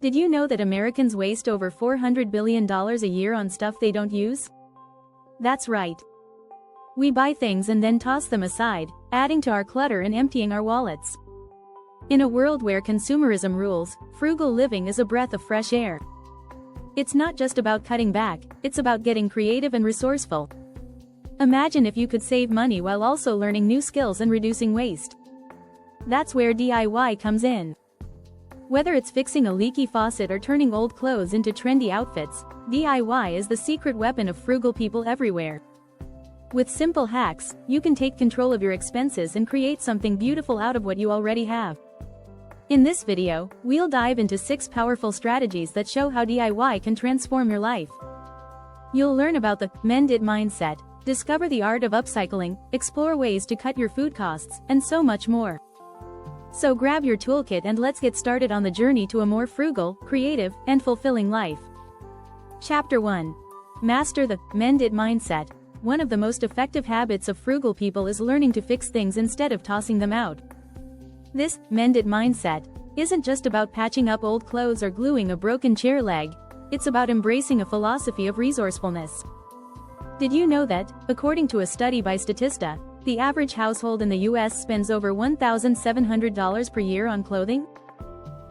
Did you know that Americans waste over $400 billion a year on stuff they don't use? That's right. We buy things and then toss them aside, adding to our clutter and emptying our wallets. In a world where consumerism rules, frugal living is a breath of fresh air. It's not just about cutting back, it's about getting creative and resourceful. Imagine if you could save money while also learning new skills and reducing waste. That's where DIY comes in. Whether it's fixing a leaky faucet or turning old clothes into trendy outfits, DIY is the secret weapon of frugal people everywhere. With simple hacks, you can take control of your expenses and create something beautiful out of what you already have. In this video, we'll dive into 6 powerful strategies that show how DIY can transform your life. You'll learn about the mend it mindset, discover the art of upcycling, explore ways to cut your food costs, and so much more. So grab your toolkit and let's get started on the journey to a more frugal, creative, and fulfilling life. Chapter 1. Master the mend it mindset. One of the most effective habits of frugal people is learning to fix things instead of tossing them out. This mend it mindset isn't just about patching up old clothes or gluing a broken chair leg, it's about embracing a philosophy of resourcefulness. Did you know that, according to a study by Statista, the average household in the US spends over $1,700 per year on clothing?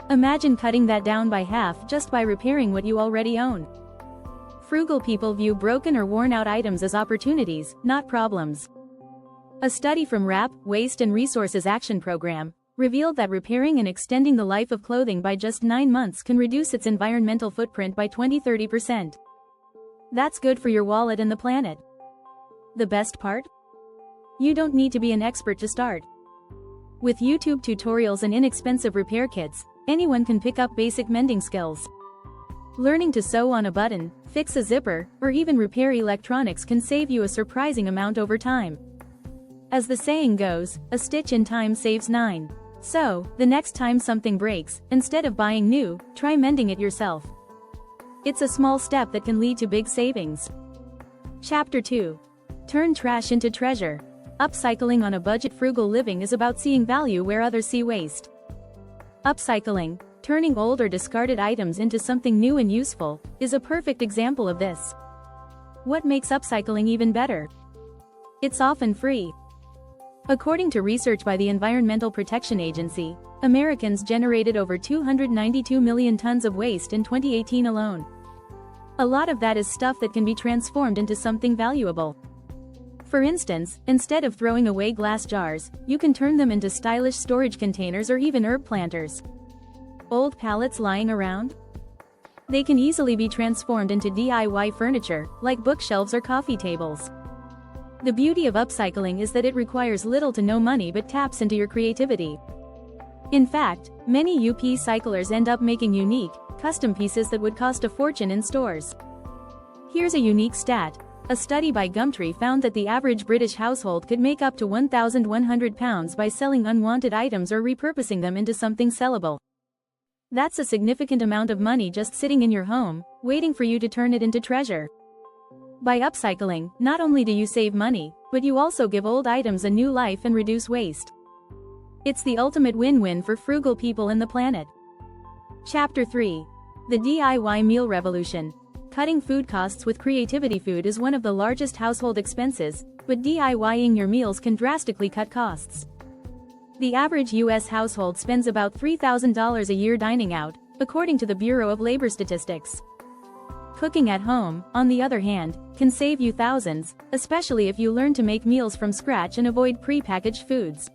Imagine cutting that down by half just by repairing what you already own. Frugal people view broken or worn-out items as opportunities, not problems. A study from WRAP, Waste and Resources Action Program, revealed that repairing and extending the life of clothing by just 9 months can reduce its environmental footprint by 20–30%. That's good for your wallet and the planet. The best part? You don't need to be an expert to start. With YouTube tutorials and inexpensive repair kits, anyone can pick up basic mending skills. Learning to sew on a button, fix a zipper, or even repair electronics can save you a surprising amount over time. As the saying goes, a stitch in time saves 9. So, the next time something breaks, instead of buying new, try mending it yourself. It's a small step that can lead to big savings. Chapter 2. Turn trash into treasure. Upcycling on a budget. Frugal living is about seeing value where others see waste. Upcycling, turning old or discarded items into something new and useful, is a perfect example of this. What makes upcycling even better? It's often free. According to research by the Environmental Protection Agency, Americans generated over 292 million tons of waste in 2018 alone. A lot of that is stuff that can be transformed into something valuable. For instance, instead of throwing away glass jars, you can turn them into stylish storage containers or even herb planters. Old pallets lying around? They can easily be transformed into DIY furniture, like bookshelves or coffee tables. The beauty of upcycling is that it requires little to no money but taps into your creativity. In fact, many upcyclers end up making unique, custom pieces that would cost a fortune in stores. Here's a unique stat. A study by Gumtree found that the average British household could make up to £1,100 by selling unwanted items or repurposing them into something sellable. That's a significant amount of money just sitting in your home, waiting for you to turn it into treasure. By upcycling, not only do you save money, but you also give old items a new life and reduce waste. It's the ultimate win-win for frugal people and the planet. Chapter 3. The DIY meal revolution. Cutting food costs with creativity. Food is one of the largest household expenses, but DIYing your meals can drastically cut costs. The average U.S. household spends about $3,000 a year dining out, according to the Bureau of Labor Statistics. Cooking at home, on the other hand, can save you thousands, especially if you learn to make meals from scratch and avoid pre-packaged foods.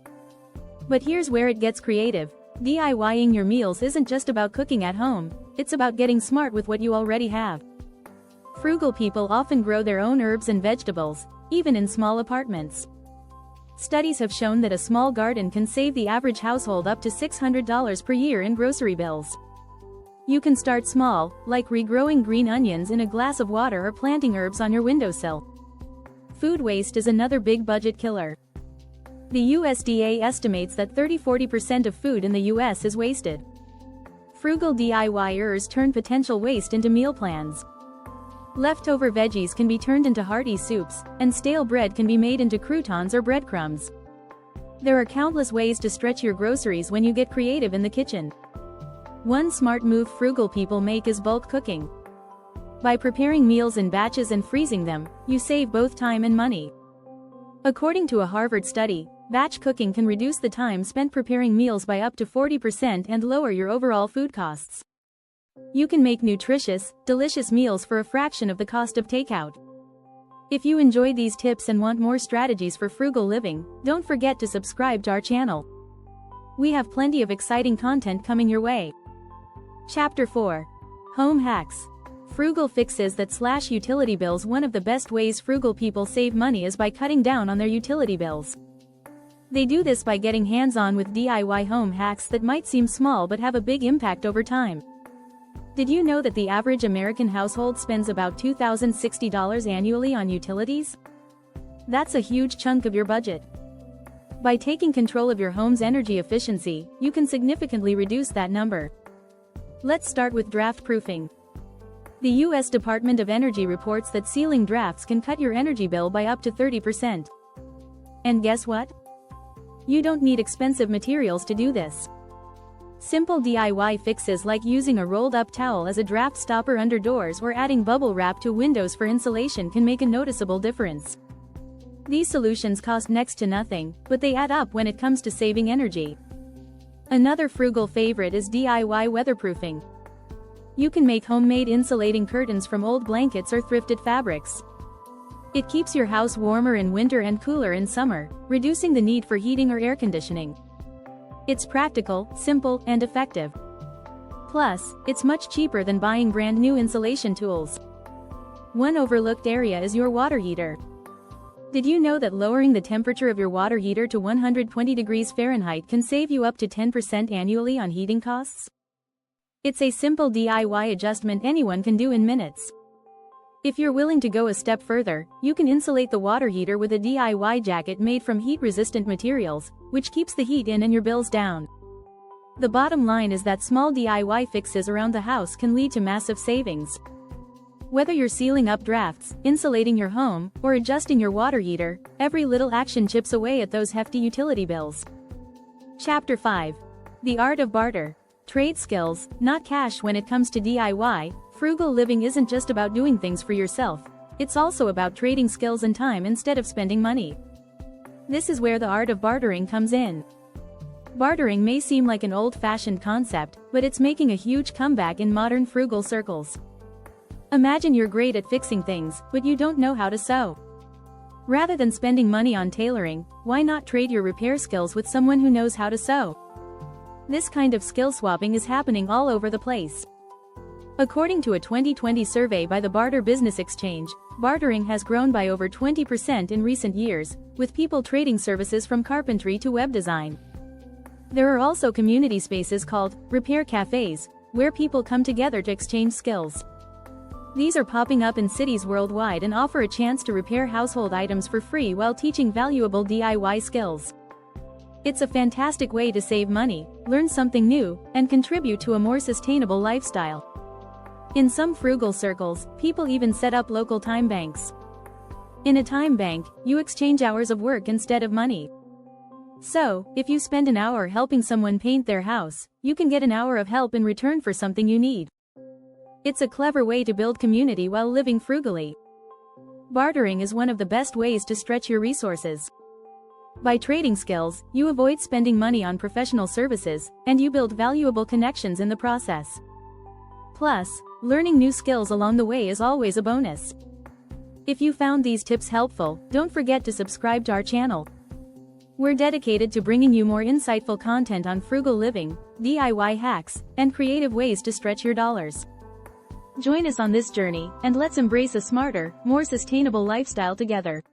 But here's where it gets creative. DIYing your meals isn't just about cooking at home, it's about getting smart with what you already have. Frugal people often grow their own herbs and vegetables, even in small apartments. Studies have shown that a small garden can save the average household up to $600 per year in grocery bills. You can start small, like regrowing green onions in a glass of water or planting herbs on your windowsill. Food waste is another big budget killer. The USDA estimates that 30–40% of food in the US is wasted. Frugal DIYers turn potential waste into meal plans. Leftover veggies can be turned into hearty soups, and stale bread can be made into croutons or breadcrumbs. There are countless ways to stretch your groceries when you get creative in the kitchen. One smart move frugal people make is bulk cooking. By preparing meals in batches and freezing them, you save both time and money. According to a Harvard study, batch cooking can reduce the time spent preparing meals by up to 40% and lower your overall food costs. You can make nutritious, delicious meals for a fraction of the cost of takeout. If you enjoy these tips and want more strategies for frugal living, don't forget to subscribe to our channel. We have plenty of exciting content coming your way. Chapter 4. Home Hacks. Frugal fixes that slash utility bills. One of the best ways frugal people save money is by cutting down on their utility bills. They do this by getting hands-on with DIY home hacks that might seem small but have a big impact over time. Did you know that the average American household spends about $2,060 annually on utilities? That's a huge chunk of your budget. By taking control of your home's energy efficiency, you can significantly reduce that number. Let's start with draft proofing. The U.S. Department of Energy reports that sealing drafts can cut your energy bill by up to 30%. And guess what? You don't need expensive materials to do this. Simple DIY fixes like using a rolled-up towel as a draft stopper under doors or adding bubble wrap to windows for insulation can make a noticeable difference. These solutions cost next to nothing, but they add up when it comes to saving energy. Another frugal favorite is DIY weatherproofing. You can make homemade insulating curtains from old blankets or thrifted fabrics. It keeps your house warmer in winter and cooler in summer, reducing the need for heating or air conditioning. It's practical, simple, and effective. Plus, it's much cheaper than buying brand new insulation tools. One overlooked area is your water heater. Did you know that lowering the temperature of your water heater to 120 degrees Fahrenheit can save you up to 10% annually on heating costs? It's a simple DIY adjustment anyone can do in minutes. If you're willing to go a step further, you can insulate the water heater with a DIY jacket made from heat-resistant materials, which keeps the heat in and your bills down. The bottom line is that small DIY fixes around the house can lead to massive savings. Whether you're sealing up drafts, insulating your home, or adjusting your water heater, every little action chips away at those hefty utility bills. Chapter 5. The Art of Barter. Trade skills, not cash. When it comes to DIY, frugal living isn't just about doing things for yourself, it's also about trading skills and time instead of spending money. This is where the art of bartering comes in. Bartering may seem like an old-fashioned concept, but it's making a huge comeback in modern frugal circles. Imagine you're great at fixing things, but you don't know how to sew. Rather than spending money on tailoring, why not trade your repair skills with someone who knows how to sew? This kind of skill swapping is happening all over the place. According to a 2020 survey by the Barter Business Exchange, bartering has grown by over 20% in recent years, with people trading services from carpentry to web design. There are also community spaces called repair cafes, where people come together to exchange skills. These are popping up in cities worldwide and offer a chance to repair household items for free while teaching valuable DIY skills. It's a fantastic way to save money, learn something new, and contribute to a more sustainable lifestyle. In some frugal circles, people even set up local time banks. In a time bank, you exchange hours of work instead of money. So, if you spend an hour helping someone paint their house, you can get an hour of help in return for something you need. It's a clever way to build community while living frugally. Bartering is one of the best ways to stretch your resources. By trading skills, you avoid spending money on professional services, and you build valuable connections in the process. Plus, learning new skills along the way is always a bonus. If you found these tips helpful, don't forget to subscribe to our channel. We're dedicated to bringing you more insightful content on frugal living, DIY hacks, and creative ways to stretch your dollars. Join us on this journey, and let's embrace a smarter, more sustainable lifestyle together.